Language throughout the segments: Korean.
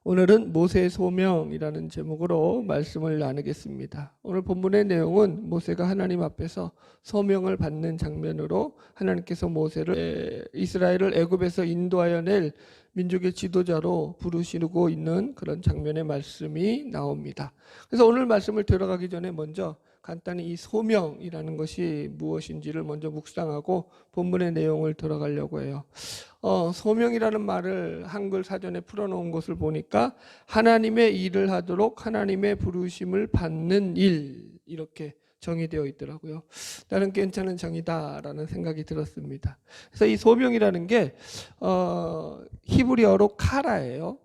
오늘은 모세의 소명이라는 제목으로 말씀을 나누겠습니다. 오늘 본문의 내용은 모세가 하나님 앞에서 소명을 받는 장면으로 하나님께서 모세를 이스라엘을 애굽에서 인도하여 낼 민족의 지도자로 부르시고 있는 그런 장면의 말씀이 나옵니다. 그래서 오늘 말씀을 들어가기 전에 먼저 간단히 이 소명이라는 것이 무엇인지를 먼저 묵상하고 본문의 내용을 들어가려고 해요. 소명이라는 말을 한글 사전에 풀어놓은 것을 보니까 하나님의 일을 하도록 하나님의 부르심을 받는 일, 이렇게 정의되어 있더라고요. 나는 괜찮은 정의다라는 생각이 들었습니다. 그래서 이 소명이라는 게 히브리어로 카라예요.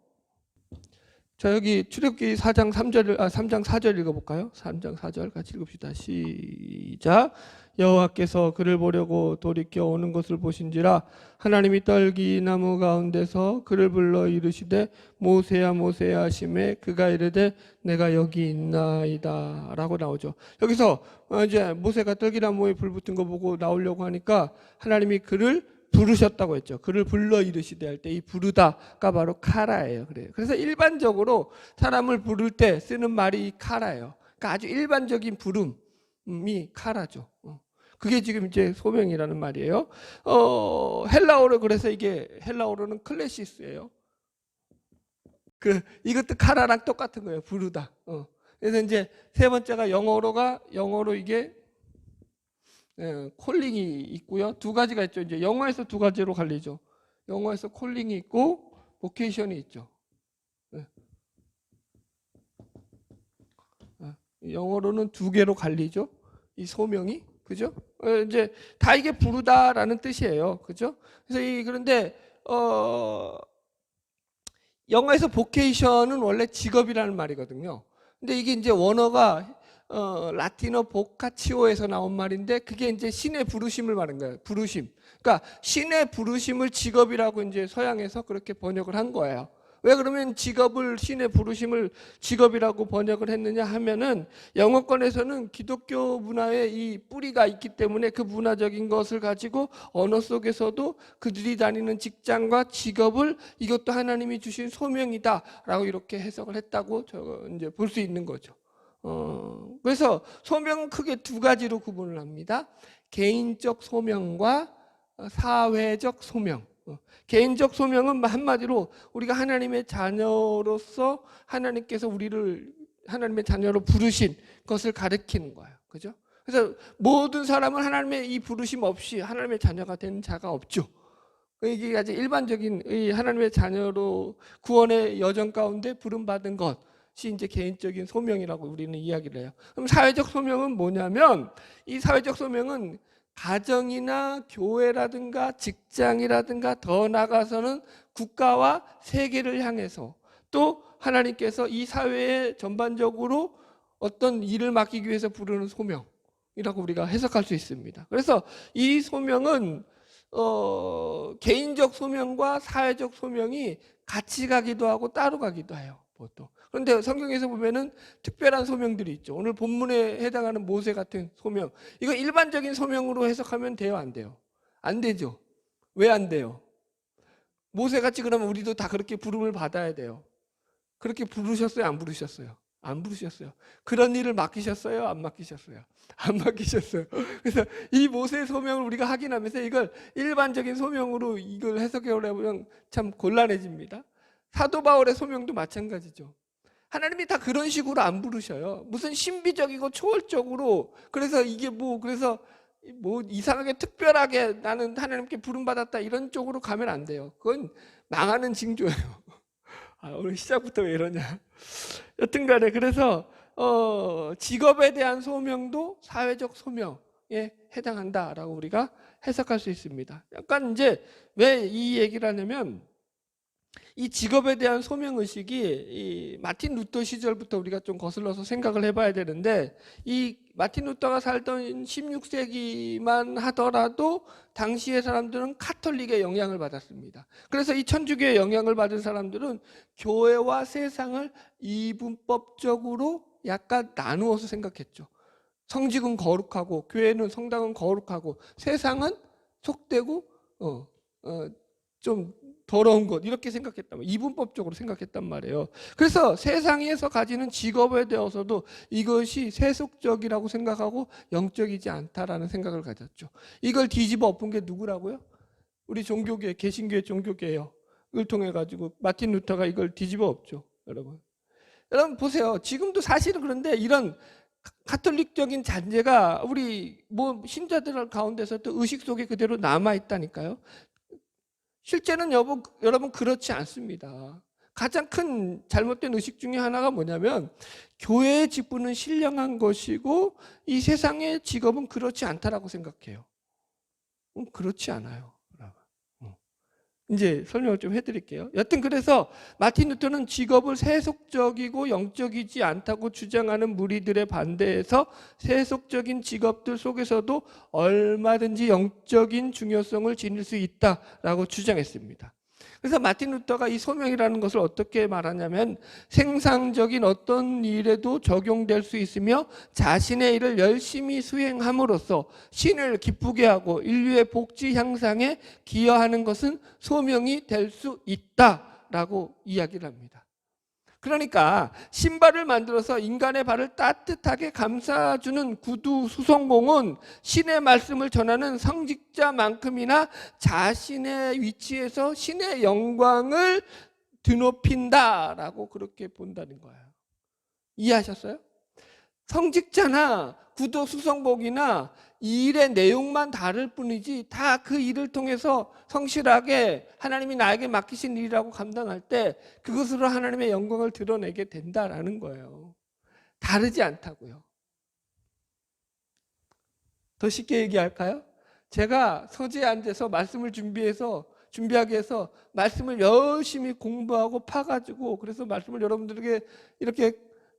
자, 여기 출애굽기 4장 4절 읽어볼까요? 3장 4절 같이 읽읍시다. 시작. 여호와께서 그를 보려고 돌이켜 오는 것을 보신지라 하나님이 떨기나무 가운데서 그를 불러 이르시되 모세야 모세야 하시매 그가 이르되 내가 여기 있나이다 라고 나오죠. 여기서 이제 모세가 떨기나무에 불 붙은 거 보고 나오려고 하니까 하나님이 그를 부르셨다고 했죠. 그를 불러 이르시되 할 때 이 부르다가 바로 카라예요. 그래서 일반적으로 사람을 부를 때 쓰는 말이 이 카라예요. 그러니까 아주 일반적인 부름이 카라죠. 그게 지금 이제 소명이라는 말이에요. 헬라어로 그래서 이게 헬라어로는 클래시스예요. 이것도 카라랑 똑같은 거예요. 부르다. 그래서 이제 세 번째가 영어로 이게 콜링이 있고요. 두 가지가 있죠. 이제 영어에서 두 가지로 갈리죠. 영어에서 콜링이 있고 보케이션이 있죠. 영어로는 두 개로 갈리죠. 이 소명이, 그죠? 이제 다 이게 부르다라는 뜻이에요, 그죠? 그래서 그런데 영어에서 보케이션은 원래 직업이라는 말이거든요. 근데 이게 이제 원어가 라틴어 보카치오에서 나온 말인데 그게 이제 신의 부르심을 말하는 거예요. 부르심. 그러니까 신의 부르심을 직업이라고 이제 서양에서 그렇게 번역을 한 거예요. 왜 그러면 신의 부르심을 직업이라고 번역을 했느냐 하면은 영어권에서는 기독교 문화의 이 뿌리가 있기 때문에 그 문화적인 것을 가지고 언어 속에서도 그들이 다니는 직장과 직업을 이것도 하나님이 주신 소명이다라고 이렇게 해석을 했다고 이제 볼 수 있는 거죠. 그래서 소명은 크게 두 가지로 구분을 합니다. 개인적 소명과 사회적 소명. 개인적 소명은 한마디로 우리가 하나님의 자녀로서 하나님께서 우리를 하나님의 자녀로 부르신 것을 가리키는 거예요. 그죠? 그래서 모든 사람은 하나님의 이 부르심 없이 하나님의 자녀가 된 자가 없죠. 이게 아주 일반적인 하나님의 자녀로 구원의 여정 가운데 부름받은 것. 이제 개인적인 소명이라고 우리는 이야기를 해요. 그럼 사회적 소명은 뭐냐면 이 사회적 소명은 가정이나 교회라든가 직장이라든가 더 나아가서는 국가와 세계를 향해서 또 하나님께서 이 사회에 전반적으로 어떤 일을 맡기기 위해서 부르는 소명이라고 우리가 해석할 수 있습니다. 그래서 이 소명은 개인적 소명과 사회적 소명이 같이 가기도 하고 따로 가기도 해요, 보통. 그런데 성경에서 보면은 특별한 소명들이 있죠. 오늘 본문에 해당하는 모세 같은 소명. 이거 일반적인 소명으로 해석하면 돼요, 안 돼요? 안 되죠. 왜 안 돼요? 모세같이 그러면 우리도 다 그렇게 부름을 받아야 돼요. 그렇게 부르셨어요, 안 부르셨어요? 안 부르셨어요. 그런 일을 맡기셨어요, 안 맡기셨어요? 안 맡기셨어요. 그래서 이 모세의 소명을 우리가 확인하면서 이걸 일반적인 소명으로 이걸 해석해보려면 참 곤란해집니다. 사도 바울의 소명도 마찬가지죠. 하나님이 다 그런 식으로 안 부르셔요. 무슨 신비적이고 초월적으로 그래서 이게 그래서 이상하게 특별하게 나는 하나님께 부름받았다 이런 쪽으로 가면 안 돼요. 그건 망하는 징조예요. 오늘 시작부터 왜 이러냐. 여튼간에 그래서 직업에 대한 소명도 사회적 소명에 해당한다라고 우리가 해석할 수 있습니다. 약간 이제 왜 이 얘기를 하냐면 이 직업에 대한 소명의식이 이 마틴 루터 시절부터 우리가 좀 거슬러서 생각을 해봐야 되는데 이 마틴 루터가 살던 16세기만 하더라도 당시의 사람들은 카톨릭의 영향을 받았습니다. 그래서 이 천주교의 영향을 받은 사람들은 교회와 세상을 이분법적으로 약간 나누어서 생각했죠. 성직은 거룩하고 교회는 성당은 거룩하고 세상은 속되고 좀 더러운 것 이렇게 생각했단 말이에요. 이분법적으로 생각했단 말이에요. 그래서 세상에서 가지는 직업에 대해서도 이것이 세속적이라고 생각하고 영적이지 않다라는 생각을 가졌죠. 이걸 뒤집어 엎은 게 누구라고요? 우리 종교계, 개신교의 종교계요. 을 통해 가지고 마틴 루터가 이걸 뒤집어 엎죠. 여러분. 여러분 보세요. 지금도 사실은 그런데 이런 가톨릭적인 잔재가 우리 뭐 신자들 가운데서도 의식 속에 그대로 남아 있다니까요. 실제는 여러분 그렇지 않습니다. 가장 큰 잘못된 의식 중에 하나가 뭐냐면 교회의 직분은 신령한 것이고 이 세상의 직업은 그렇지 않다라고 생각해요. 그렇지 않아요. 이제 설명을 좀 해드릴게요. 여튼 그래서 마틴 루터는 직업을 세속적이고 영적이지 않다고 주장하는 무리들의 반대에서 세속적인 직업들 속에서도 얼마든지 영적인 중요성을 지닐 수 있다라고 주장했습니다. 그래서 마틴 루터가 이 소명이라는 것을 어떻게 말하냐면 생산적인 어떤 일에도 적용될 수 있으며 자신의 일을 열심히 수행함으로써 신을 기쁘게 하고 인류의 복지 향상에 기여하는 것은 소명이 될 수 있다라고 이야기를 합니다. 그러니까 신발을 만들어서 인간의 발을 따뜻하게 감싸주는 구두 수송공은 신의 말씀을 전하는 성직자만큼이나 자신의 위치에서 신의 영광을 드높인다라고 그렇게 본다는 거예요. 이해하셨어요? 성직자나 구두 수송복이나 이 일의 내용만 다를 뿐이지 다 그 일을 통해서 성실하게 하나님이 나에게 맡기신 일이라고 감당할 때 그것으로 하나님의 영광을 드러내게 된다라는 거예요. 다르지 않다고요. 더 쉽게 얘기할까요? 제가 서재에 앉아서 말씀을 준비하기 위해서 말씀을 열심히 공부하고 파가지고 그래서 말씀을 여러분들에게 이렇게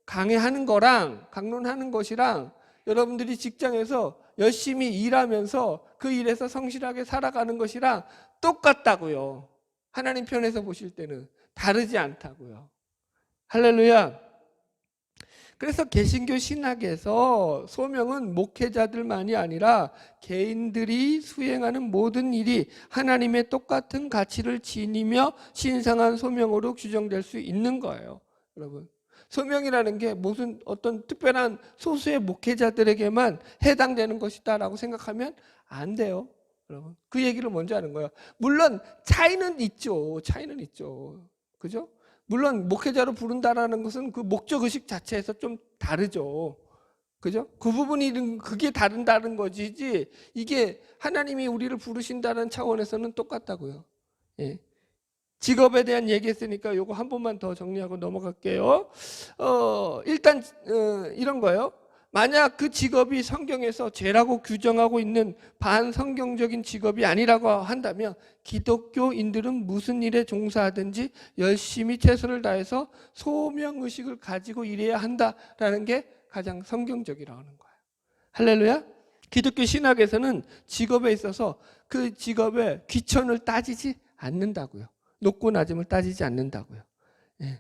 강의하는 거랑 강론하는 것이랑 여러분들이 직장에서 열심히 일하면서 그 일에서 성실하게 살아가는 것이랑 똑같다고요. 하나님 편에서 보실 때는 다르지 않다고요. 할렐루야. 그래서 개신교 신학에서 소명은 목회자들만이 아니라 개인들이 수행하는 모든 일이 하나님의 똑같은 가치를 지니며 신성한 소명으로 규정될 수 있는 거예요. 여러분. 소명이라는 게 무슨 어떤 특별한 소수의 목회자들에게만 해당되는 것이다라고 생각하면 안 돼요. 여러분. 그 얘기를 먼저 하는 거예요. 물론 차이는 있죠. 차이는 있죠. 그죠? 물론 목회자로 부른다라는 것은 그 목적 의식 자체에서 좀 다르죠. 그죠? 그 부분이 그게 다른다는 거지 이게 하나님이 우리를 부르신다는 차원에서는 똑같다고요. 예. 직업에 대한 얘기했으니까 요거 한 번만 더 정리하고 넘어갈게요. 일단 이런 거예요. 만약 그 직업이 성경에서 죄라고 규정하고 있는 반성경적인 직업이 아니라고 한다면 기독교인들은 무슨 일에 종사하든지 열심히 최선을 다해서 소명의식을 가지고 일해야 한다라는 게 가장 성경적이라고 하는 거예요. 할렐루야. 기독교 신학에서는 직업에 있어서 그 직업의 귀천을 따지지 않는다고요. 높고 낮음을 따지지 않는다고요. 예,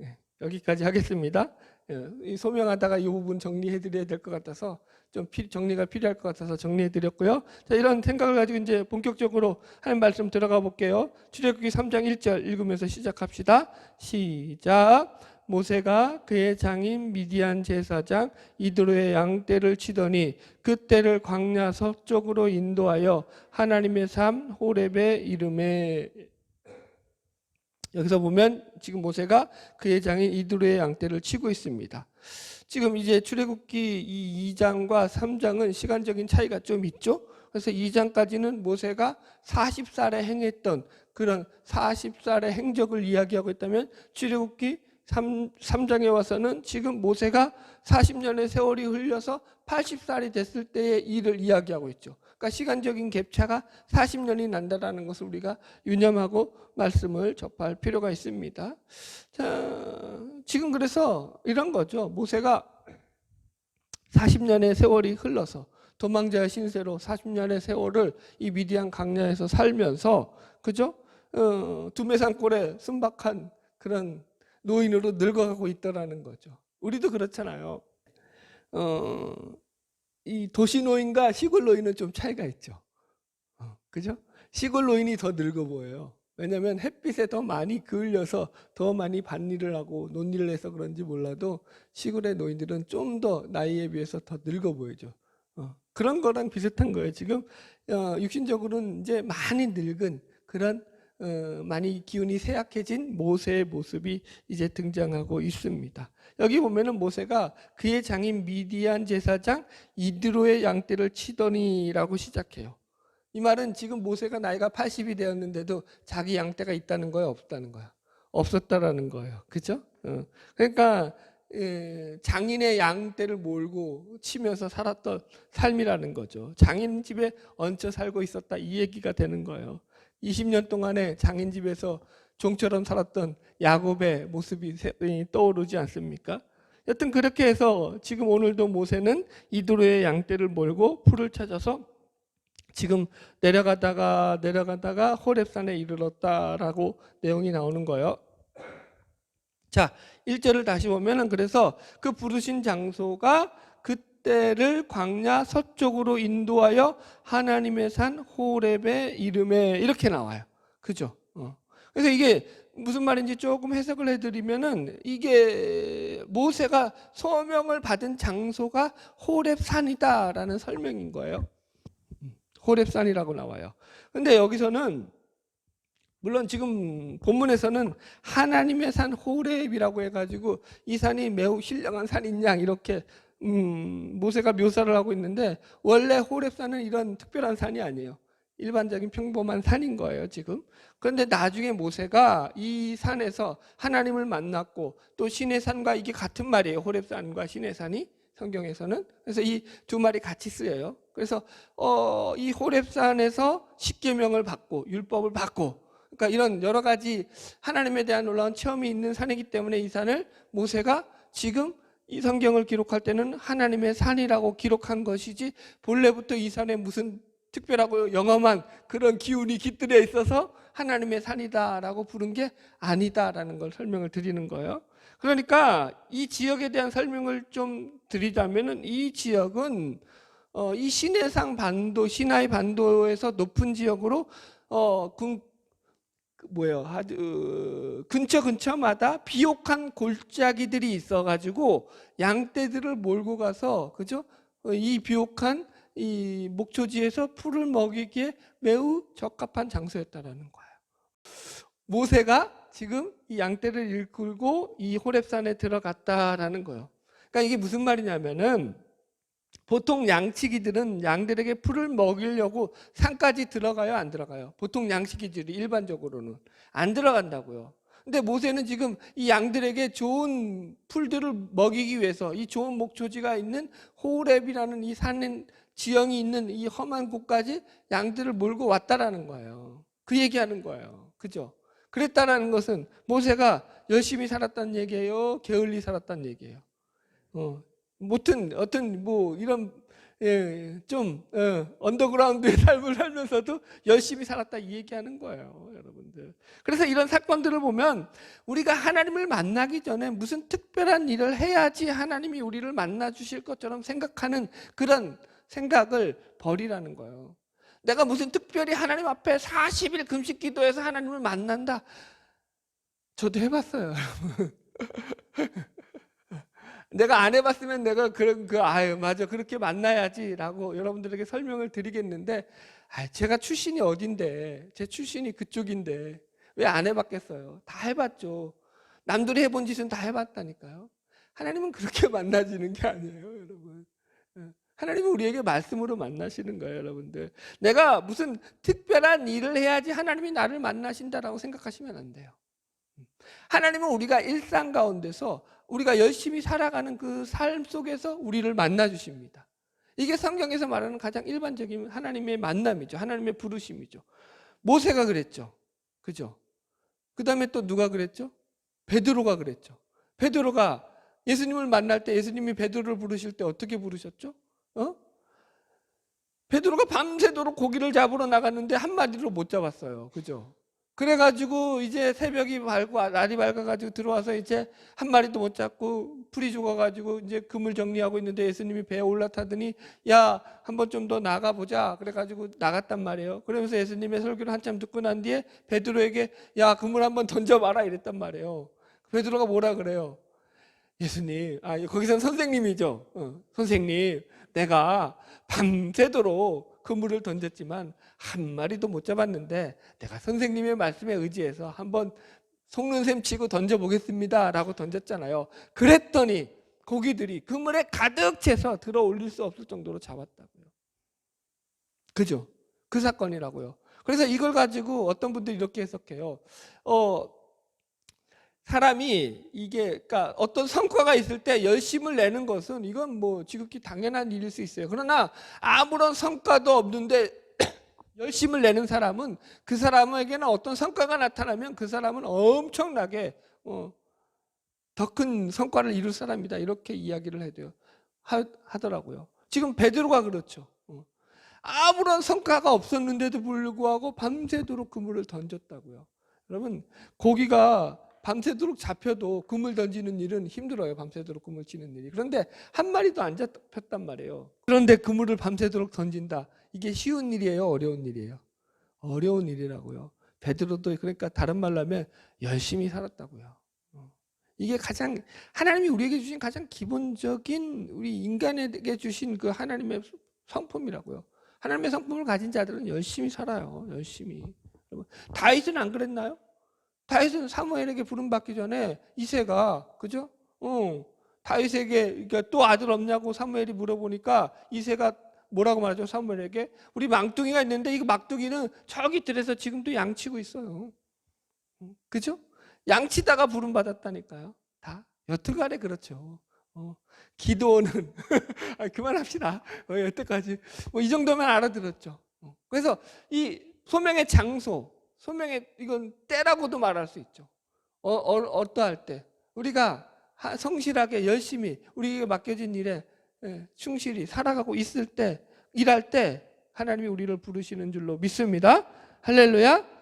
예, 여기까지 하겠습니다. 예, 소명하다가 이 부분 정리해드려야 될 것 같아서 좀 정리가 필요할 것 같아서 정리해드렸고요. 자, 이런 생각을 가지고 이제 본격적으로 하는 말씀 들어가 볼게요. 출애굽기 3장 1절 읽으면서 시작합시다. 시작. 모세가 그의 장인 미디안 제사장 이드로의 양떼를 치더니 그 떼를 광야 서쪽으로 인도하여 하나님의 삶 호렙에 이름에. 여기서 보면 지금 모세가 그의 장인 이드로의 양떼를 치고 있습니다. 지금 이제 출애굽기 이 2장과 3장은 시간적인 차이가 좀 있죠. 그래서 2장까지는 모세가 40살에 행했던 그런 40살의 행적을 이야기하고 있다면 출애굽기 3장에 와서는 지금 모세가 40년의 세월이 흘려서 80살이 됐을 때의 일을 이야기하고 있죠. 그러니까 시간적인 갭차가 40년이 난다라는 것을 우리가 유념하고 말씀을 접할 필요가 있습니다. 자, 지금 그래서 이런 거죠. 모세가 40년의 세월이 흘러서 도망자의 신세로 40년의 세월을 이 미디안 강야에서 살면서 그죠? 두메산골에 순박한 그런 노인으로 늙어가고 있더라는 거죠. 우리도 그렇잖아요. 이 도시 노인과 시골 노인은 좀 차이가 있죠. 그죠? 시골 노인이 더 늙어 보여요. 왜냐하면 햇빛에 더 많이 그을려서 더 많이 밭일을 하고 논일을 해서 그런지 몰라도 시골의 노인들은 좀 더 나이에 비해서 더 늙어 보이죠. 그런 거랑 비슷한 거예요. 지금 육신적으로는 이제 많이 늙은 그런 많이 기운이 쇠약해진 모세의 모습이 이제 등장하고 있습니다. 여기 보면은 모세가 그의 장인 미디안 제사장 이드로의 양떼를 치더니라고 시작해요. 이 말은 지금 모세가 나이가 80이 되었는데도 자기 양떼가 있다는 거야, 없다는 거야? 없었다라는 거예요. 그죠? 그러니까 장인의 양떼를 몰고 치면서 살았던 삶이라는 거죠. 장인 집에 얹혀 살고 있었다, 이 얘기가 되는 거예요. 20년 동안에 장인 집에서 종처럼 살았던 야곱의 모습이 떠오르지 않습니까? 여튼 그렇게 해서 지금 오늘도 모세는 이드로의 양떼를 몰고 풀을 찾아서 지금 내려가다가 호렙산에 이르렀다라고 내용이 나오는 거예요. 자, 1절을 다시 보면은 그래서 그 부르신 장소가 그때를 광야 서쪽으로 인도하여 하나님의 산 호렙의 이름에 이렇게 나와요. 그죠? 그래서 이게 무슨 말인지 조금 해석을 해드리면은 이게 모세가 소명을 받은 장소가 호렙산이다라는 설명인 거예요. 호렙산이라고 나와요. 근데 여기서는 물론 지금 본문에서는 하나님의 산 호렙이라고 해가지고 이 산이 매우 신령한 산인 양 이렇게 모세가 묘사를 하고 있는데 원래 호렙산은 이런 특별한 산이 아니에요. 일반적인 평범한 산인 거예요 지금. 그런데 나중에 모세가 이 산에서 하나님을 만났고 또 신의 산과 이게 같은 말이에요. 호렙산과 신의 산이 성경에서는. 그래서 이 두 말이 같이 쓰여요. 그래서 이 호렙산에서 십계명을 받고 율법을 받고 그러니까 이런 여러 가지 하나님에 대한 놀라운 체험이 있는 산이기 때문에 이 산을 모세가 지금 이 성경을 기록할 때는 하나님의 산이라고 기록한 것이지 본래부터 이 산에 무슨 특별하고 영험한 그런 기운이 깃들여 있어서 하나님의 산이다라고 부른 게 아니다라는 걸 설명을 드리는 거예요. 그러니까 이 지역에 대한 설명을 좀 드리자면은 이 지역은 이 시내상 반도, 시나이 반도에서 높은 지역으로 근처마다 비옥한 골짜기들이 있어가지고 양떼들을 몰고 가서 그죠? 이 비옥한 이 목초지에서 풀을 먹이기에 매우 적합한 장소였다라는 거예요. 모세가 지금 이 양떼를 이끌고 이 호렙산에 들어갔다라는 거예요. 그러니까 이게 무슨 말이냐면은 보통 양치기들은 양들에게 풀을 먹이려고 산까지 들어가요, 안 들어가요? 보통 양치기들이 일반적으로는 안 들어간다고요. 근데 모세는 지금 이 양들에게 좋은 풀들을 먹이기 위해서 이 좋은 목초지가 있는 호렙이라는 이 산 지형이 있는 이 험한 곳까지 양들을 몰고 왔다라는 거예요. 그 얘기하는 거예요. 그죠? 그랬다라는 것은 모세가 열심히 살았다는 얘기예요? 게을리 살았다는 얘기예요? 어떤 뭐 이런 좀 언더그라운드의 삶을 살면서도 열심히 살았다 이 얘기하는 거예요, 여러분들. 그래서 이런 사건들을 보면 우리가 하나님을 만나기 전에 무슨 특별한 일을 해야지 하나님이 우리를 만나 주실 것처럼 생각하는 그런 생각을 버리라는 거예요. 내가 무슨 특별히 하나님 앞에 40일 금식 기도해서 하나님을 만난다. 저도 해봤어요. 내가 안 해봤으면 내가 아유 맞아 그렇게 만나야지라고 여러분들에게 설명을 드리겠는데 제가 출신이 어딘데 제 출신이 그쪽인데 왜 안 해봤겠어요? 다 해봤죠. 남들이 해본 짓은 다 해봤다니까요. 하나님은 그렇게 만나지는 게 아니에요, 여러분. 하나님은 우리에게 말씀으로 만나시는 거예요, 여러분들. 내가 무슨 특별한 일을 해야지 하나님이 나를 만나신다라고 생각하시면 안 돼요. 하나님은 우리가 일상 가운데서 우리가 열심히 살아가는 그 삶 속에서 우리를 만나 주십니다. 이게 성경에서 말하는 가장 일반적인 하나님의 만남이죠. 하나님의 부르심이죠. 모세가 그랬죠. 그죠? 그 다음에 또 누가 그랬죠? 베드로가 그랬죠. 베드로가 예수님을 만날 때 예수님이 베드로를 부르실 때 어떻게 부르셨죠? 베드로가 밤새도록 고기를 잡으러 나갔는데 한 마리로 못 잡았어요. 그죠? 그래가지고 이제 새벽이 밝고 날이 밝아가지고 들어와서 이제 한 마리도 못 잡고 풀이 죽어가지고 이제 그물 정리하고 있는데 예수님이 배에 올라타더니 야, 한번 좀 더 나가보자. 그래가지고 나갔단 말이에요. 그러면서 예수님의 설교를 한참 듣고 난 뒤에 베드로에게 야, 그물 한번 던져봐라 이랬단 말이에요. 베드로가 뭐라 그래요? 예수님, 거기선 선생님이죠. 선생님, 내가 밤새도록 그물을 던졌지만 한 마리도 못 잡았는데 내가 선생님의 말씀에 의지해서 한번 속는 셈 치고 던져보겠습니다 라고 던졌잖아요. 그랬더니 고기들이 그물에 가득 채서 들어 올릴 수 없을 정도로 잡았다고요. 그죠? 그 사건이라고요. 그래서 이걸 가지고 어떤 분들이 이렇게 해석해요. 사람이 이게 그러니까 어떤 성과가 있을 때 열심을 내는 것은 이건 뭐 지극히 당연한 일일 수 있어요. 그러나 아무런 성과도 없는데 열심을 내는 사람은 그 사람에게는 어떤 성과가 나타나면 그 사람은 엄청나게 더 큰 성과를 이룰 사람이다 이렇게 이야기를 해도 하더라고요. 지금 베드로가 그렇죠. 아무런 성과가 없었는데도 불구하고 밤새도록 그물을 던졌다고요. 여러분 고기가 밤새도록 잡혀도 그물 던지는 일은 힘들어요. 밤새도록 그물 치는 일이. 그런데 한 마리도 안 잡혔단 말이에요. 그런데 그물을 밤새도록 던진다. 이게 쉬운 일이에요? 어려운 일이에요? 어려운 일이라고요. 베드로도 그러니까 다른 말로 하면 열심히 살았다고요. 이게 가장 하나님이 우리에게 주신 가장 기본적인 우리 인간에게 주신 그 하나님의 성품이라고요. 하나님의 성품을 가진 자들은 열심히 살아요. 열심히. 다윗은 안 그랬나요? 다윗은 사무엘에게 부름받기 전에 이새가 그죠? 다윗에게 그러니까 또 아들 없냐고 사무엘이 물어보니까 이새가 뭐라고 말하죠? 사무엘에게 우리 망둥이가 있는데 이 망둥이는 저기 들에서 지금도 양치고 있어요. 그죠? 양치다가 부름받았다니까요. 다 여튼간에 그렇죠. 기도는 그만합시다. 여태까지 뭐 이 정도면 알아들었죠. 그래서 이 소명의 장소, 소명의 이건 때라고도 말할 수 있죠. 어떠할 때 우리가 성실하게 열심히 우리에게 맡겨진 일에 충실히 살아가고 있을 때, 일할 때 하나님이 우리를 부르시는 줄로 믿습니다. 할렐루야.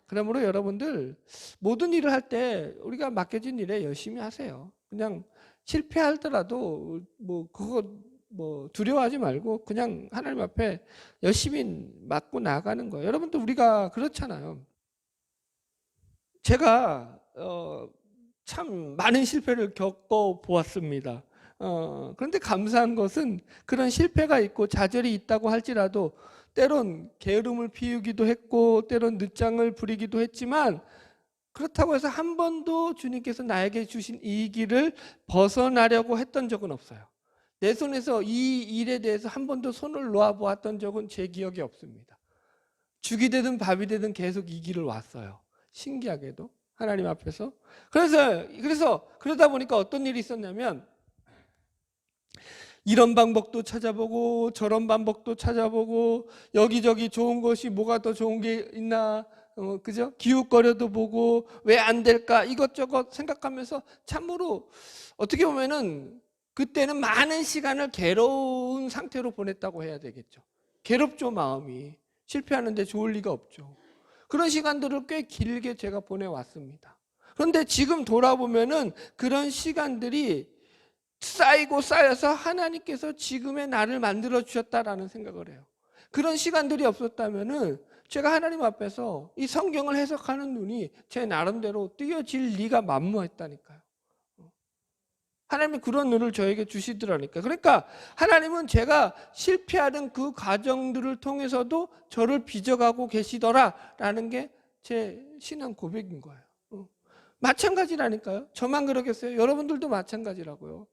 그러므로 여러분들 모든 일을 할 때 우리가 맡겨진 일에 열심히 하세요. 그냥 실패하더라도 뭐 그거 뭐 두려워하지 말고 그냥 하나님 앞에 열심히 맡고 나가는 거예요. 여러분들 우리가 그렇잖아요. 제가 참 많은 실패를 겪어 보았습니다. 그런데 감사한 것은 그런 실패가 있고 좌절이 있다고 할지라도 때론 게으름을 피우기도 했고 때론 늦장을 부리기도 했지만 그렇다고 해서 한 번도 주님께서 나에게 주신 이 길을 벗어나려고 했던 적은 없어요. 내 손에서 이 일에 대해서 한 번도 손을 놓아 보았던 적은 제 기억에 없습니다. 죽이 되든 밥이 되든 계속 이 길을 왔어요. 신기하게도 하나님 앞에서. 그래서 그러다 보니까 어떤 일이 있었냐면 이런 방법도 찾아보고 저런 방법도 찾아보고 여기저기 좋은 것이 뭐가 더 좋은 게 있나 그죠? 기웃거려도 보고 왜 안 될까 이것저것 생각하면서 참으로 어떻게 보면은 그때는 많은 시간을 괴로운 상태로 보냈다고 해야 되겠죠. 괴롭죠 마음이. 실패하는데 좋을 리가 없죠. 그런 시간들을 꽤 길게 제가 보내왔습니다. 그런데 지금 돌아보면은 그런 시간들이 쌓이고 쌓여서 하나님께서 지금의 나를 만들어 주셨다라는 생각을 해요. 그런 시간들이 없었다면은 제가 하나님 앞에서 이 성경을 해석하는 눈이 제 나름대로 띄어질 리가 만무했다니까요. 하나님이 그런 눈을 저에게 주시더라니까요. 그러니까 하나님은 제가 실패하는 그 과정들을 통해서도 저를 빚어가고 계시더라라는 게 제 신앙 고백인 거예요. 마찬가지라니까요. 저만 그러겠어요? 여러분들도 마찬가지라고요.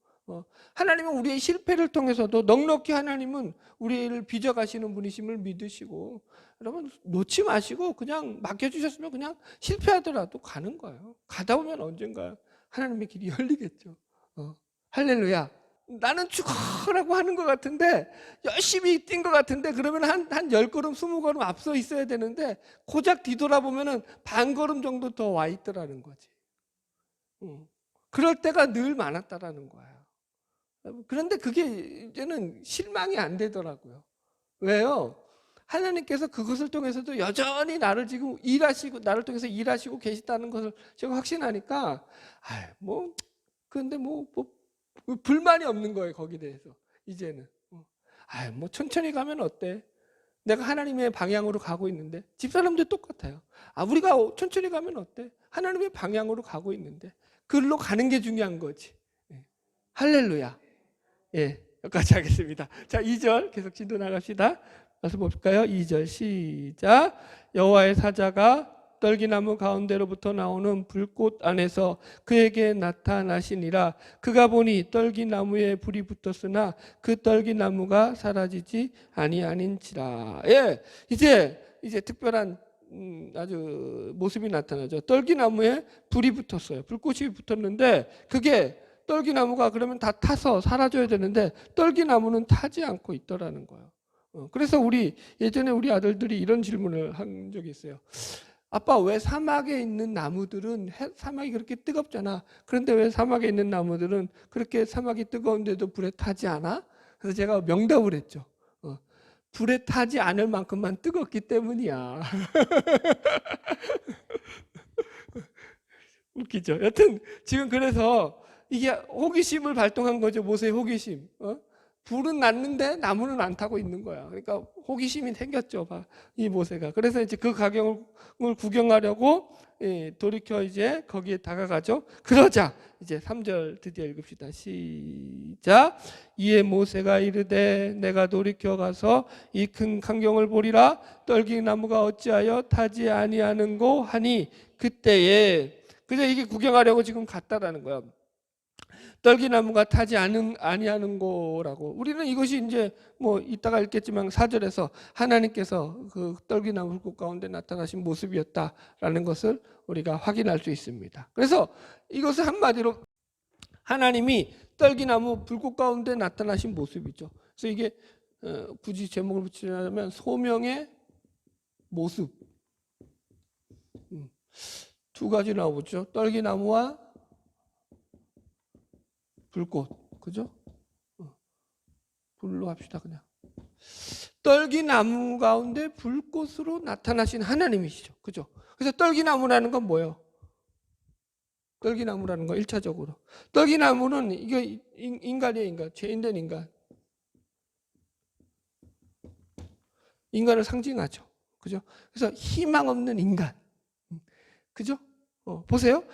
하나님은 우리의 실패를 통해서도 넉넉히 하나님은 우리를 빚어가시는 분이심을 믿으시고 여러분 놓지 마시고 그냥 맡겨주셨으면 그냥 실패하더라도 가는 거예요. 가다 보면 언젠가 하나님의 길이 열리겠죠. 할렐루야. 나는 죽어라고 하는 것 같은데 열심히 뛴 것 같은데 그러면 한 10걸음 20걸음 앞서 있어야 되는데 고작 뒤돌아보면 반 걸음 정도 더 와 있더라는 거지. 그럴 때가 늘 많았다라는 거예요. 그런데 그게 이제는 실망이 안 되더라고요. 왜요? 하나님께서 그것을 통해서도 여전히 나를 지금 일하시고 나를 통해서 일하시고 계시다는 것을 제가 확신하니까 뭐 근데 뭐 불만이 없는 거예요. 거기에 대해서 이제는 뭐 천천히 가면 어때? 내가 하나님의 방향으로 가고 있는데. 집사람들 똑같아요. 우리가 천천히 가면 어때? 하나님의 방향으로 가고 있는데. 그걸로 가는 게 중요한 거지. 할렐루야. 예, 여기까지 하겠습니다. 자, 2절 계속 진도 나갑시다. 말씀 볼까요? 2절 시작. 여호와의 사자가 떨기나무 가운데로부터 나오는 불꽃 안에서 그에게 나타나시니라. 그가 보니 떨기나무에 불이 붙었으나 그 떨기나무가 사라지지 아니하는지라. 예, 이제 특별한 아주 모습이 나타나죠. 떨기나무에 불이 붙었어요. 불꽃이 붙었는데 그게 떨기나무가 그러면 다 타서 사라져야 되는데 떨기나무는 타지 않고 있더라는 거예요. 그래서 예전에 우리 아들들이 이런 질문을 한 적이 있어요. 아빠, 왜 사막에 있는 나무들은 사막이 그렇게 뜨겁잖아. 그런데 왜 사막에 있는 나무들은 그렇게 사막이 뜨거운데도 불에 타지 않아? 그래서 제가 명답을 했죠. 불에 타지 않을 만큼만 뜨겁기 때문이야. 웃기죠. 여튼 지금 그래서 이게 호기심을 발동한 거죠. 모세의 호기심. 불은 났는데 나무는 안 타고 있는 거야. 그러니까 호기심이 생겼죠, 이 모세가. 그래서 이제 그 가경을 구경하려고 돌이켜 이제 거기에 다가가죠. 그러자 이제 3절 드디어 읽읍시다. 시작. 이에 모세가 이르되 내가 돌이켜 가서 이 큰 광경을 보리라. 떨기나무가 어찌하여 타지 아니하는고 하니 그때에 그저 이게 구경하려고 지금 갔다라는 거야. 떨기나무가 타지 아니하는 거라고. 우리는 이것이 이제 뭐 이따가 읽겠지만 4절에서 하나님께서 그 떨기나무 불꽃 가운데 나타나신 모습이었다라는 것을 우리가 확인할 수 있습니다. 그래서 이것을 한마디로 하나님이 떨기나무 불꽃 가운데 나타나신 모습이죠. 그래서 이게 굳이 제목을 붙이자면 소명의 모습. 두 가지 나오죠. 떨기나무와 불꽃, 그죠? 불로 합시다 그냥. 떨기나무 가운데 불꽃으로 나타나신 하나님이시죠, 그죠? 그래서 떨기나무라는 건 뭐예요? 떨기나무라는 거 1차적으로. 떨기나무는 이게 인간이에요, 인간. 죄인된 인간. 인간을 상징하죠, 그죠? 그래서 희망 없는 인간, 그죠? 보세요.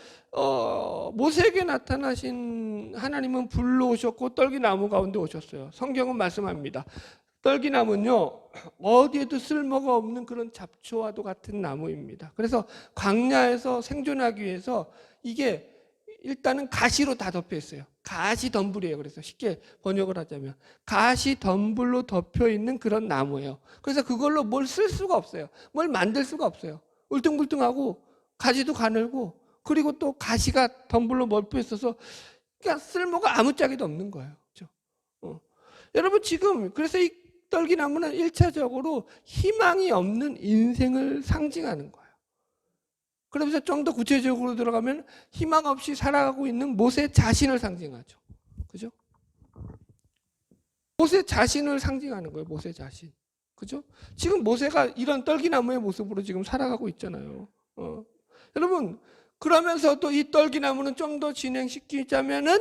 모세에게 나타나신 하나님은 불로 오셨고 떨기나무 가운데 오셨어요. 성경은 말씀합니다. 떨기나무는요, 어디에도 쓸모가 없는 그런 잡초와도 같은 나무입니다. 그래서 광야에서 생존하기 위해서 이게 일단은 가시로 다 덮여 있어요. 가시 덤불이에요. 그래서 쉽게 번역을 하자면 가시 덤불로 덮여 있는 그런 나무예요. 그래서 그걸로 뭘 쓸 수가 없어요. 뭘 만들 수가 없어요. 울퉁불퉁하고 가지도 가늘고 그리고 또 가시가 덤불로 멀뿌 있어서 그러니까 쓸모가 아무짝에도 없는 거예요. 그렇죠? 여러분 지금 그래서 이 떨기나무는 1차적으로 희망이 없는 인생을 상징하는 거예요. 그러면서 좀 더 구체적으로 들어가면 희망 없이 살아가고 있는 모세 자신을 상징하죠. 그죠? 모세 자신을 상징하는 거예요. 모세 자신. 그죠? 지금 모세가 이런 떨기나무의 모습으로 지금 살아가고 있잖아요. 여러분 그러면서도 이 떨기나무는 좀 더 진행시키자면은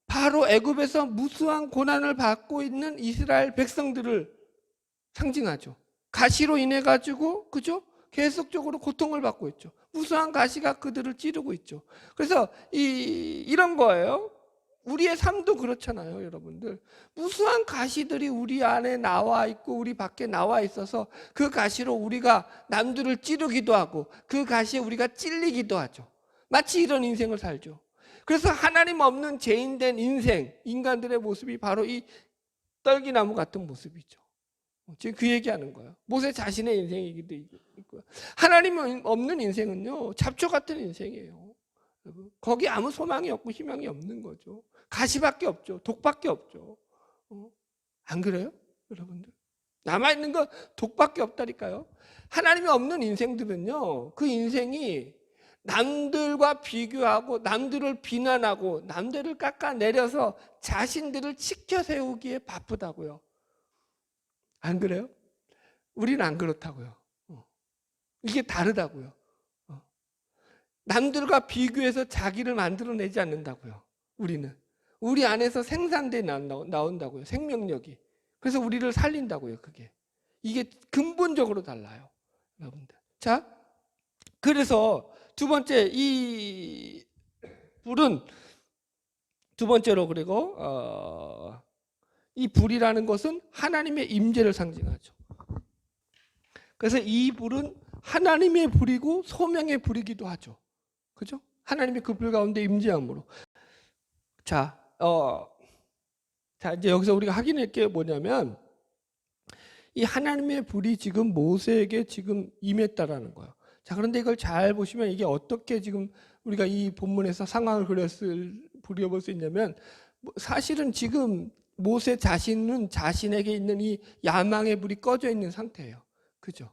바로 애굽에서 무수한 고난을 받고 있는 이스라엘 백성들을 상징하죠. 가시로 인해 가지고 그죠? 계속적으로 고통을 받고 있죠. 무수한 가시가 그들을 찌르고 있죠. 그래서 이런 거예요. 우리의 삶도 그렇잖아요, 여러분들. 무수한 가시들이 우리 안에 나와 있고 우리 밖에 나와 있어서 그 가시로 우리가 남들을 찌르기도 하고 그 가시에 우리가 찔리기도 하죠. 마치 이런 인생을 살죠. 그래서 하나님 없는 죄인된 인생, 인간들의 모습이 바로 이 떨기나무 같은 모습이죠. 지금 그 얘기하는 거예요. 모세 자신의 인생이기도 있고요. 하나님 없는 인생은요, 잡초 같은 인생이에요. 거기 아무 소망이 없고 희망이 없는 거죠. 가시밖에 없죠. 독밖에 없죠. 안 그래요? 여러분들? 남아있는 건 독밖에 없다니까요. 하나님이 없는 인생들은요, 그 인생이 남들과 비교하고 남들을 비난하고 남들을 깎아내려서 자신들을 치켜 세우기에 바쁘다고요. 안 그래요? 우리는 안 그렇다고요. 이게 다르다고요. 남들과 비교해서 자기를 만들어내지 않는다고요. 우리 안에서 생산돼 나온다고요. 생명력이. 그래서 우리를 살린다고요. 이게 근본적으로 달라요, 여러분들. 자, 그래서 두 번째, 이 불은 두 번째로, 그리고 이 불이라는 것은 하나님의 임재를 상징하죠. 그래서 이 불은 하나님의 불이고 소명의 불이기도 하죠. 그죠? 하나님의 그 불 가운데 임재함으로. 자, 이제 여기서 우리가 확인할 게 뭐냐면, 이 하나님의 불이 지금 모세에게 지금 임했다라는 거예요. 자, 그런데 이걸 잘 보시면 이게 어떻게 지금 우리가 이 본문에서 상황을 그려볼 수 있냐면, 사실은 지금 모세 자신은 자신에게 있는 이 야망의 불이 꺼져 있는 상태예요. 그죠?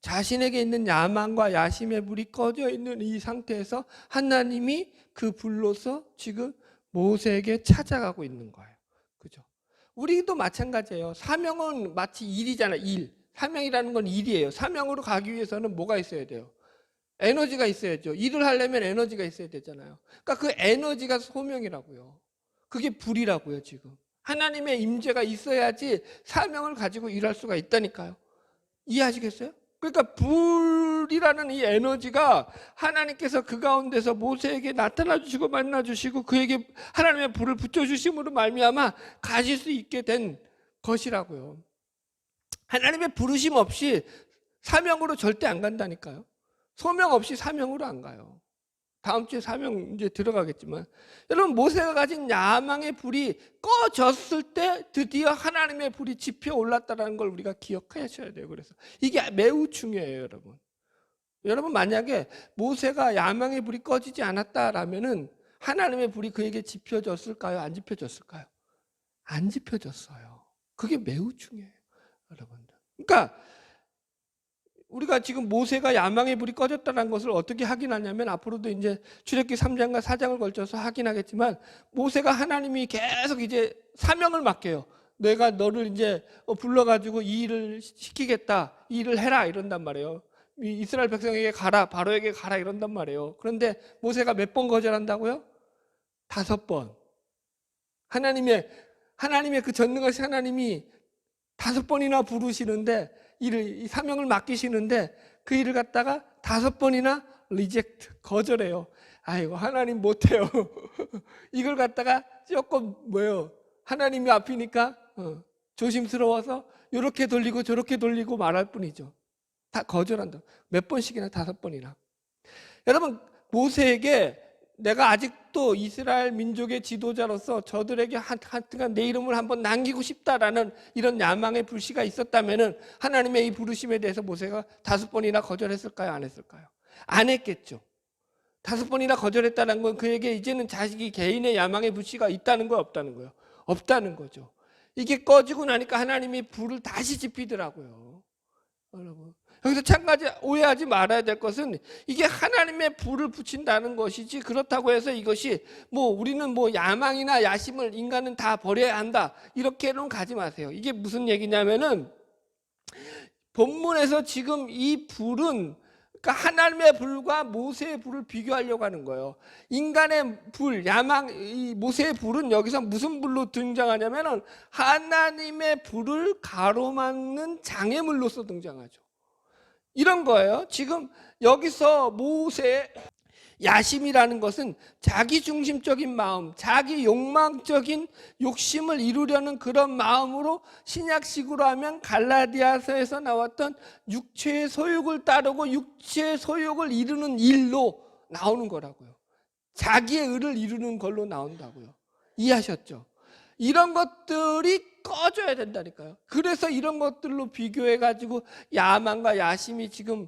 자신에게 있는 야망과 야심의 불이 꺼져 있는 이 상태에서 하나님이 그 불로서 지금 모세에게 찾아가고 있는 거예요. 그죠? 우리도 마찬가지예요. 사명은 마치 일이잖아요. 일. 사명이라는 건 일이에요. 사명으로 가기 위해서는 뭐가 있어야 돼요? 에너지가 있어야죠. 일을 하려면 에너지가 있어야 되잖아요. 그러니까 그 에너지가 소명이라고요. 그게 불이라고요, 지금. 하나님의 임재가 있어야지 사명을 가지고 일할 수가 있다니까요. 이해하시겠어요? 그러니까 불이라는 이 에너지가 하나님께서 그 가운데서 모세에게 나타나 주시고 만나 주시고 그에게 하나님의 불을 붙여 주심으로 말미암아 가질 수 있게 된 것이라고요. 하나님의 부르심 없이 사명으로 절대 안 간다니까요. 소명 없이 사명으로 안 가요. 다음 주에 사명 이제 들어가겠지만, 여러분, 모세가 가진 야망의 불이 꺼졌을 때 드디어 하나님의 불이 지펴 올랐다는 걸 우리가 기억하셔야 돼요. 그래서 이게 매우 중요해요, 여러분. 여러분, 만약에 모세가 야망의 불이 꺼지지 않았다라면은 하나님의 불이 그에게 지펴졌을까요? 안 지펴졌을까요? 안 지펴졌어요. 그게 매우 중요해요, 여러분들. 그러니까 우리가 지금 모세가 야망의 불이 꺼졌다는 것을 어떻게 확인하냐면, 앞으로도 이제 출애굽기 3장과 4장을 걸쳐서 확인하겠지만, 모세가 하나님이 계속 이제 사명을 맡겨요. 내가 너를 이제 불러가지고 이 일을 시키겠다, 이 일을 해라 이런단 말이에요. 이스라엘 백성에게 가라, 바로에게 가라 이런단 말이에요. 그런데 모세가 몇 번 거절한다고요? 5번. 하나님의 그 전능하신 하나님이 5번이나 부르시는데, 이 사명을 맡기시는데 그 일을 갖다가 5번이나 리젝트, 거절해요. 아이고, 하나님 못해요. 이걸 갖다가 조금 하나님이 앞이니까 조심스러워서 이렇게 돌리고 저렇게 돌리고 말할 뿐이죠. 다 거절한다. 몇 번씩이나, 5번이나. 여러분, 모세에게 내가 아직도 이스라엘 민족의 지도자로서 저들에게 하여튼 내 이름을 한번 남기고 싶다라는 이런 야망의 불씨가 있었다면 하나님의 이 부르심에 대해서 모세가 5번이나 거절했을까요? 안 했을까요? 안 했겠죠. 5번이나 거절했다는 건 그에게 이제는 자식이 개인의 야망의 불씨가 있다는 거예요? 없다는 거예요? 없다는 거죠. 이게 꺼지고 나니까 하나님이 불을 다시 지피더라고요. 여러분, 여기서 참가지 오해하지 말아야 될 것은, 이게 하나님의 불을 붙인다는 것이지, 그렇다고 해서 이것이 우리는 야망이나 야심을 인간은 다 버려야 한다, 이렇게는 가지 마세요. 이게 무슨 얘기냐면은, 본문에서 지금 이 불은, 그러니까 하나님의 불과 모세의 불을 비교하려고 하는 거예요. 인간의 불, 이 모세의 불은 여기서 무슨 불로 등장하냐면은 하나님의 불을 가로막는 장애물로서 등장하죠. 이런 거예요. 지금 여기서 모세의 야심이라는 것은 자기 중심적인 마음, 자기 욕망적인 욕심을 이루려는 그런 마음으로, 신약식으로 하면 갈라디아서에서 나왔던 육체의 소욕을 따르고 육체의 소욕을 이루는 일로 나오는 거라고요. 자기의 의를 이루는 걸로 나온다고요. 이해하셨죠? 이런 것들이 꺼져야 된다니까요. 그래서 이런 것들로 비교해가지고 야망과 야심이, 지금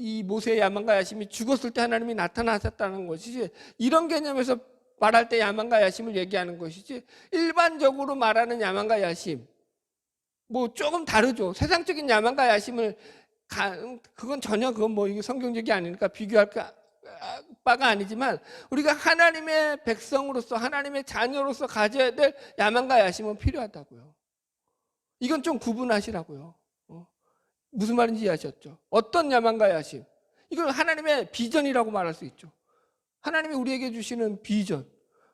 이 모세의 야망과 야심이 죽었을 때 하나님이 나타나셨다는 것이지, 이런 개념에서 말할 때 야망과 야심을 얘기하는 것이지, 일반적으로 말하는 야망과 야심 조금 다르죠. 세상적인 야망과 야심을 그건 전혀 이게 성경적이 아니니까 비교할 바가 아니지만, 우리가 하나님의 백성으로서, 하나님의 자녀로서 가져야 될 야망과 야심은 필요하다고요. 이건 좀 구분하시라고요. 무슨 말인지 이해하셨죠? 어떤 야망과의 하심? 이걸 하나님의 비전이라고 말할 수 있죠. 하나님이 우리에게 주시는 비전,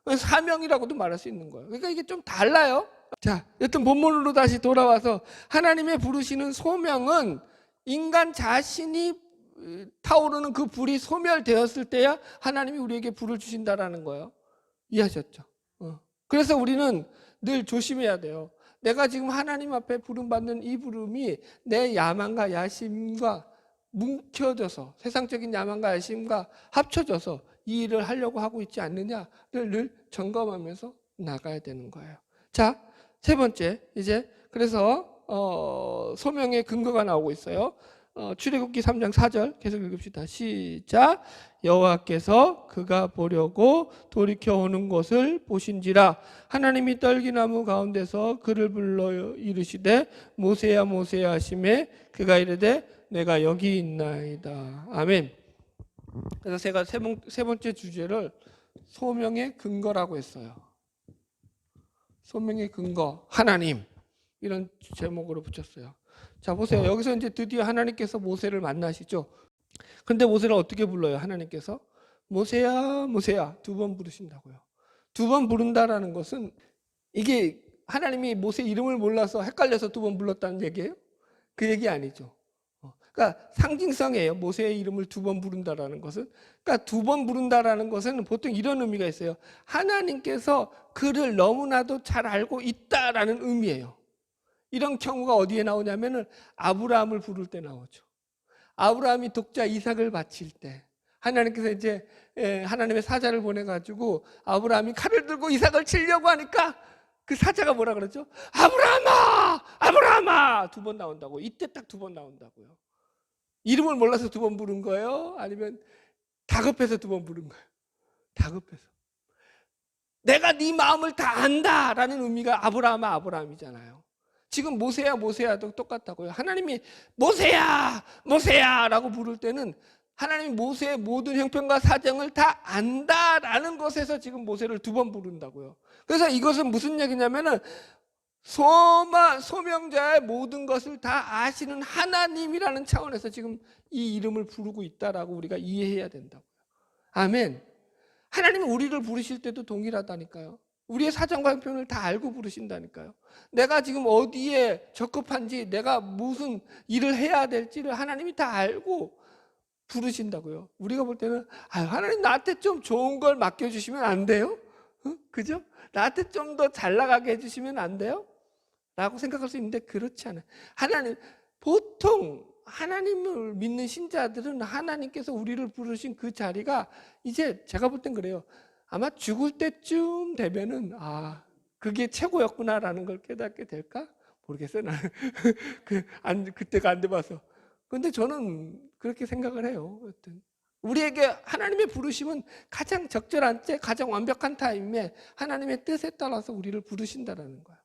사명이라고도 말할 수 있는 거예요. 그러니까 이게 좀 달라요. 자, 여튼 본문으로 다시 돌아와서 하나님의 부르시는 소명은 인간 자신이 타오르는 그 불이 소멸되었을 때야 하나님이 우리에게 불을 주신다라는 거예요. 이해하셨죠? 그래서 우리는 늘 조심해야 돼요. 내가 지금 하나님 앞에 부름받는 이 부름이 내 야망과 야심과 뭉쳐져서, 세상적인 야망과 야심과 합쳐져서 이 일을 하려고 하고 있지 않느냐를 늘 점검하면서 나가야 되는 거예요. 자, 세 번째, 이제 그래서 소명의 근거가 나오고 있어요. 출애굽기 3장 4절 계속 읽읍시다. 시작. 여호와께서 그가 보려고 돌이켜 오는 것을 보신지라 하나님이 떨기나무 가운데서 그를 불러 이르시되 모세야 모세야 하시매 그가 이르되 내가 여기 있나이다. 아멘. 그래서 제가 세 번째 주제를 소명의 근거라고 했어요. 소명의 근거, 하나님, 이런 제목으로 붙였어요. 자, 보세요. 여기서 이제 드디어 하나님께서 모세를 만나시죠. 근데 모세를 어떻게 불러요? 하나님께서 모세야 모세야 두 번 부르신다고요. 두 번 부른다라는 것은 이게 하나님이 모세 이름을 몰라서 헷갈려서 두 번 불렀다는 얘기예요? 그 얘기 아니죠. 그러니까 상징성이에요. 모세의 이름을 두 번 부른다라는 것은. 그러니까 두 번 부른다라는 것은 보통 이런 의미가 있어요. 하나님께서 그를 너무나도 잘 알고 있다라는 의미예요. 이런 경우가 어디에 나오냐면은 아브라함을 부를 때 나오죠. 아브라함이 독자 이삭을 바칠 때 하나님께서 이제 하나님의 사자를 보내가지고 아브라함이 칼을 들고 이삭을 치려고 하니까 그 사자가 뭐라 그러죠? 아브라함아! 아브라함아! 두 번 나온다고. 이때 딱 두 번 나온다고요. 이름을 몰라서 두 번 부른 거예요? 아니면 다급해서 두 번 부른 거예요? 다급해서. 내가 네 마음을 다 안다라는 의미가 아브라함아 아브라함이잖아요. 지금 모세야 모세야도 똑같다고요. 하나님이 모세야 모세야 라고 부를 때는 하나님이 모세의 모든 형편과 사정을 다 안다라는 것에서 지금 모세를 두 번 부른다고요. 그래서 이것은 무슨 얘기냐면은 소명자의 모든 것을 다 아시는 하나님이라는 차원에서 지금 이 이름을 부르고 있다라고 우리가 이해해야 된다고요. 아멘. 하나님은 우리를 부르실 때도 동일하다니까요. 우리의 사정과 형편을 다 알고 부르신다니까요. 내가 지금 어디에 적합한지, 내가 무슨 일을 해야 될지를 하나님이 다 알고 부르신다고요. 우리가 볼 때는 하나님 나한테 좀 좋은 걸 맡겨주시면 안 돼요? 그죠? 나한테 좀 더 잘 나가게 해주시면 안 돼요? 라고 생각할 수 있는데 그렇지 않아요. 보통 하나님을 믿는 신자들은 하나님께서 우리를 부르신 그 자리가 이제 제가 볼 땐 그래요. 아마 죽을 때쯤 되면은 그게 최고였구나라는 걸 깨닫게 될까? 모르겠어요. 나는 그때가 안 돼봐서. 근데 저는 그렇게 생각을 해요. 여튼 우리에게 하나님의 부르심은 가장 적절한 때, 가장 완벽한 타임에 하나님의 뜻에 따라서 우리를 부르신다라는 거야.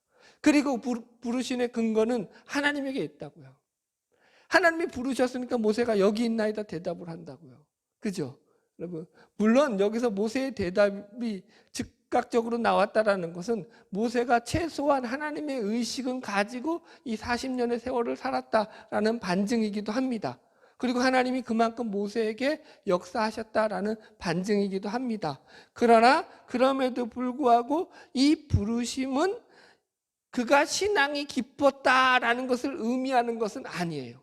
그리고 부르심의 근거는 하나님에게 있다고요. 하나님이 부르셨으니까 모세가 여기 있나이다 대답을 한다고요. 그죠? 여러분, 물론 여기서 모세의 대답이 즉각적으로 나왔다라는 것은 모세가 최소한 하나님의 의식은 가지고 이 40년의 세월을 살았다라는 반증이기도 합니다. 그리고 하나님이 그만큼 모세에게 역사하셨다라는 반증이기도 합니다. 그러나 그럼에도 불구하고 이 부르심은 그가 신앙이 깊었다라는 것을 의미하는 것은 아니에요.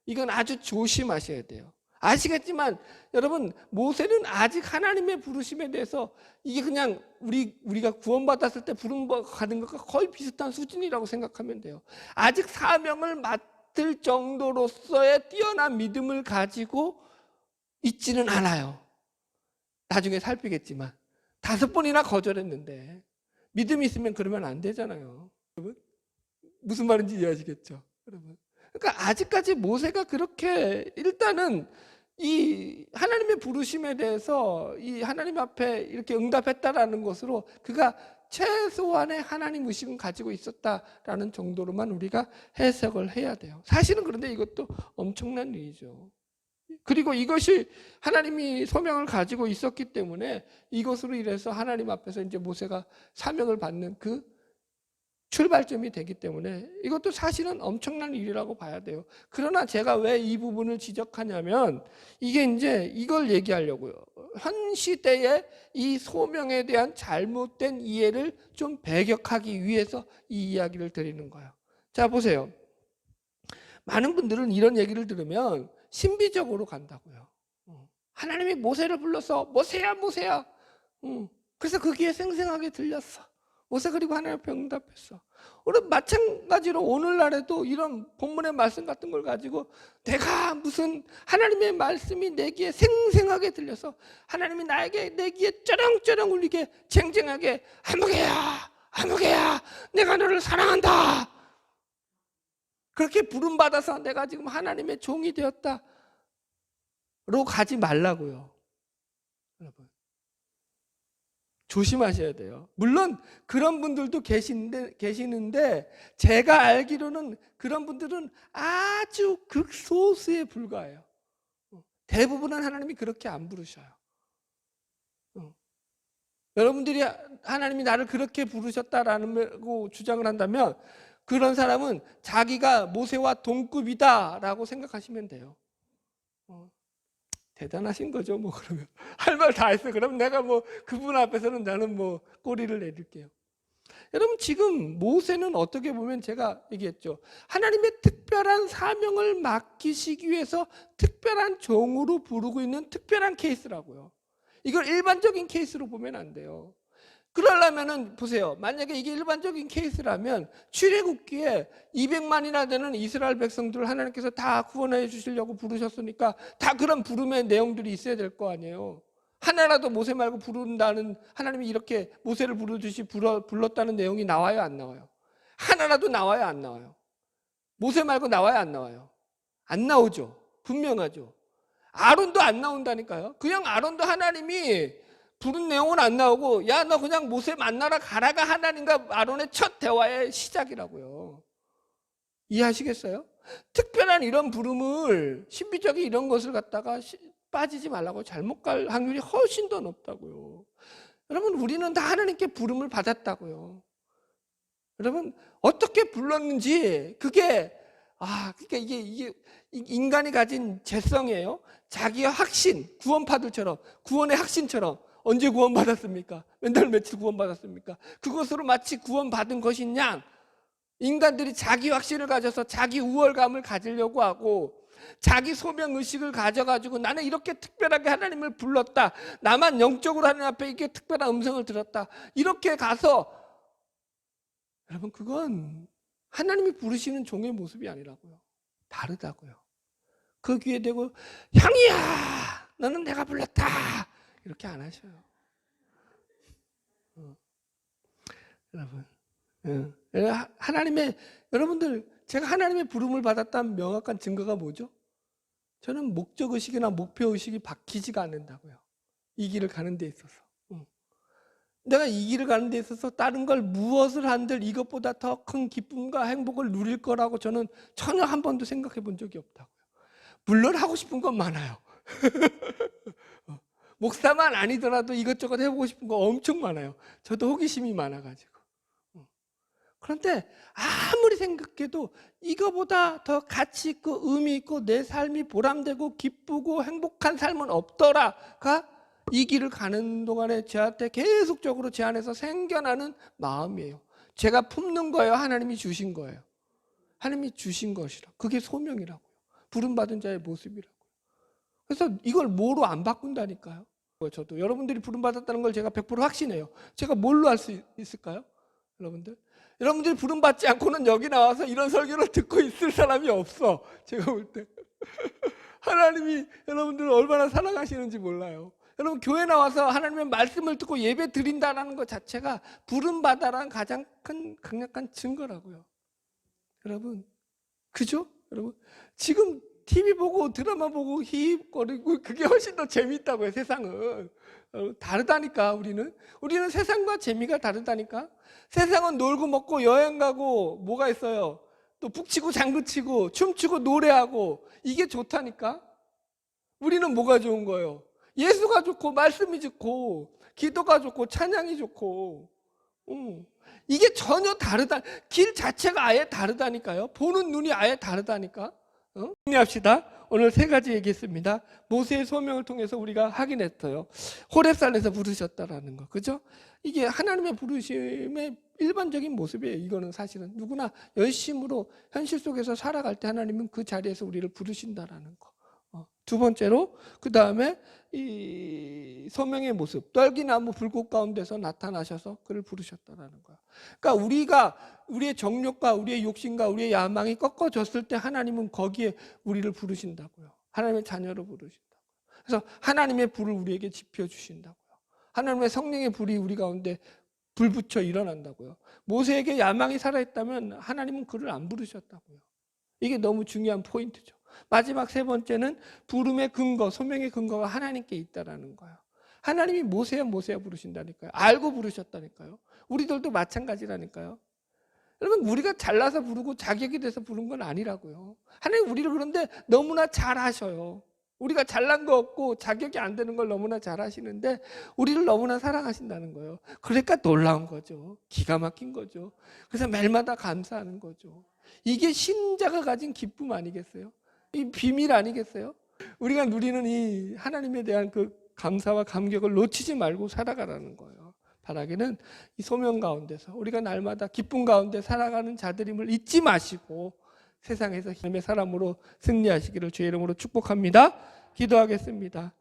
이건 아주 조심하셔야 돼요. 아시겠지만 여러분, 모세는 아직 하나님의 부르심에 대해서 이게 그냥 우리가 구원받았을 때 부름 받은 것과 거의 비슷한 수준이라고 생각하면 돼요. 아직 사명을 맡을 정도로서의 뛰어난 믿음을 가지고 있지는 않아요. 나중에 살피겠지만 5번이나 거절했는데 믿음이 있으면 그러면 안 되잖아요. 여러분, 무슨 말인지 이해하시겠죠? 여러분, 그러니까 아직까지 모세가 그렇게 일단은 이 하나님의 부르심에 대해서 이 하나님 앞에 이렇게 응답했다라는 것으로 그가 최소한의 하나님 의식은 가지고 있었다라는 정도로만 우리가 해석을 해야 돼요. 사실은 그런데 이것도 엄청난 일이죠. 그리고 이것이 하나님이 소명을 가지고 있었기 때문에 이것으로 인해서 하나님 앞에서 이제 모세가 사명을 받는 그 출발점이 되기 때문에 이것도 사실은 엄청난 일이라고 봐야 돼요. 그러나 제가 왜 이 부분을 지적하냐면 이게 이제 이걸 얘기하려고요. 현 시대의 이 소명에 대한 잘못된 이해를 좀 배격하기 위해서 이 이야기를 드리는 거예요. 자, 보세요. 많은 분들은 이런 얘기를 들으면 신비적으로 간다고요. 하나님이 모세를 불러서 모세야 모세야. 그래서 그 귀에 생생하게 들렸어. 모세 그리고 하나님 앞에 응답했어. 우리 마찬가지로 오늘날에도 이런 본문의 말씀 같은 걸 가지고 내가 무슨 하나님의 말씀이 내 귀에 생생하게 들려서 하나님이 나에게 내 귀에 쩌렁쩌렁 울리게 쟁쟁하게 아무개야 아무개야 내가 너를 사랑한다. 그렇게 부름받아서 내가 지금 하나님의 종이 되었다로 가지 말라고요. 여러분 조심하셔야 돼요. 물론 그런 분들도 계시는데 제가 알기로는 그런 분들은 아주 극소수에 불과해요. 대부분은 하나님이 그렇게 안 부르셔요. 여러분들이 하나님이 나를 그렇게 부르셨다라고 주장을 한다면 그런 사람은 자기가 모세와 동급이다라고 생각하시면 돼요. 대단하신 거죠, 뭐 그러면 할 말 다 했어. 그럼 내가 뭐 그분 앞에서는 나는 뭐 꼬리를 내릴게요. 여러분 지금 모세는 어떻게 보면 제가 얘기했죠. 하나님의 특별한 사명을 맡기시기 위해서 특별한 종으로 부르고 있는 특별한 케이스라고요. 이걸 일반적인 케이스로 보면 안 돼요. 그러려면은 보세요. 만약에 이게 일반적인 케이스라면 출애굽기에 200만이나 되는 이스라엘 백성들을 하나님께서 다 구원해 주시려고 부르셨으니까 다 그런 부름의 내용들이 있어야 될 거 아니에요. 하나라도 모세 말고 부른다는, 하나님이 이렇게 모세를 부르듯이 불렀다는 내용이 나와요, 안 나와요? 하나라도 나와요, 안 나와요? 모세 말고 나와요, 안 나와요? 안 나오죠. 분명하죠. 아론도 안 나온다니까요. 그냥 아론도 하나님이 부른 내용은 안 나오고 야 너 그냥 모세 만나러 가라가 하나님과 아론의 첫 대화의 시작이라고요. 이해하시겠어요? 특별한 이런 부름을, 신비적인 이런 것을 갖다가 빠지지 말라고, 잘못 갈 확률이 훨씬 더 높다고요. 여러분 우리는 다 하나님께 부름을 받았다고요. 여러분 어떻게 불렀는지 그게 그러니까 이게 인간이 가진 죄성이에요. 자기의 확신, 구원파들처럼, 구원의 확신처럼 언제 구원받았습니까? 맨날 며칠 구원받았습니까? 그것으로 마치 구원받은 것이냐? 인간들이 자기 확신을 가져서 자기 우월감을 가지려고 하고 자기 소명의식을 가져가지고 나는 이렇게 특별하게 하나님을 불렀다. 나만 영적으로 하나님 앞에 이렇게 특별한 음성을 들었다. 이렇게 가서 여러분 그건 하나님이 부르시는 종의 모습이 아니라고요. 다르다고요. 그 귀에 대고 형이야 너는 내가 불렀다 이렇게 안 하셔요. 여러분 하나님의, 여러분들 제가 하나님의 부름을 받았다는 명확한 증거가 뭐죠? 저는 목적의식이나 목표의식이 바뀌지가 않는다고요. 이 길을 가는 데 있어서. 내가 이 길을 가는 데 있어서 다른 걸 무엇을 한들 이것보다 더 큰 기쁨과 행복을 누릴 거라고 저는 전혀 한 번도 생각해 본 적이 없다고요. 물론 하고 싶은 건 많아요. 목사만 아니더라도 이것저것 해보고 싶은 거 엄청 많아요. 저도 호기심이 많아가지고. 그런데 아무리 생각해도 이거보다 더 가치 있고 의미 있고 내 삶이 보람되고 기쁘고 행복한 삶은 없더라가 이 길을 가는 동안에 저한테 계속적으로 제 안에서 생겨나는 마음이에요. 제가 품는 거예요? 하나님이 주신 거예요? 하나님이 주신 것이라. 그게 소명이라고요. 부름받은 자의 모습이라고요. 그래서 이걸 뭐로 안 바꾼다니까요. 저도 여러분들이 부름받았다는 걸 제가 100% 확신해요. 제가 뭘로 할 수 있을까요? 여러분들이 부름받지 않고는 여기 나와서 이런 설교를 듣고 있을 사람이 없어. 제가 볼 때 하나님이 여러분들을 얼마나 사랑하시는지 몰라요. 여러분 교회 나와서 하나님의 말씀을 듣고 예배 드린다는 것 자체가 부름받아라는 가장 큰 강력한 증거라고요. 여러분 그죠? 여러분 지금 TV 보고 드라마 보고 히입거리고 그게 훨씬 더 재밌다고요. 세상은 다르다니까. 우리는 세상과 재미가 다르다니까. 세상은 놀고 먹고 여행 가고 뭐가 있어요? 또 북치고 장구치고 춤추고 노래하고 이게 좋다니까. 우리는 뭐가 좋은 거예요? 예수가 좋고 말씀이 좋고 기도가 좋고 찬양이 좋고 이게 전혀 다르다. 길 자체가 아예 다르다니까요. 보는 눈이 아예 다르다니까. 정리합시다. 오늘 세 가지 얘기했습니다. 모세의 소명을 통해서 우리가 확인했어요. 호렙산에서 부르셨다라는 거, 그죠? 이게 하나님의 부르심의 일반적인 모습이에요. 이거는 사실은 누구나 열심으로 현실 속에서 살아갈 때 하나님은 그 자리에서 우리를 부르신다라는 거. 두 번째로 그 다음에 이 소명의 모습, 떨기나무 불꽃 가운데서 나타나셔서 그를 부르셨다라는 거야. 그러니까 우리가 우리의 정욕과 우리의 욕심과 우리의 야망이 꺾어졌을 때 하나님은 거기에 우리를 부르신다고요. 하나님의 자녀로 부르신다고요. 그래서 하나님의 불을 우리에게 지펴 주신다고요. 하나님의 성령의 불이 우리 가운데 불 붙여 일어난다고요. 모세에게 야망이 살아있다면 하나님은 그를 안 부르셨다고요. 이게 너무 중요한 포인트죠. 마지막 세 번째는 부름의 근거, 소명의 근거가 하나님께 있다라는 거예요. 하나님이 모세야 부르신다니까요. 알고 부르셨다니까요. 우리들도 마찬가지라니까요. 여러분, 우리가 잘나서 부르고 자격이 돼서 부른 건 아니라고요. 하나님 우리를 그런데 너무나 잘 하셔요. 우리가 잘난 거 없고 자격이 안 되는 걸 너무나 잘 하시는데 우리를 너무나 사랑하신다는 거예요. 그러니까 놀라운 거죠. 기가 막힌 거죠. 그래서 매일마다 감사하는 거죠. 이게 신자가 가진 기쁨 아니겠어요? 이 비밀 아니겠어요? 우리가 누리는 이 하나님에 대한 그 감사와 감격을 놓치지 말고 살아가라는 거예요. 바라기는 이 소명 가운데서 우리가 날마다 기쁨 가운데 살아가는 자들임을 잊지 마시고 세상에서 힘의 사람으로 승리하시기를 주의 이름으로 축복합니다. 기도하겠습니다.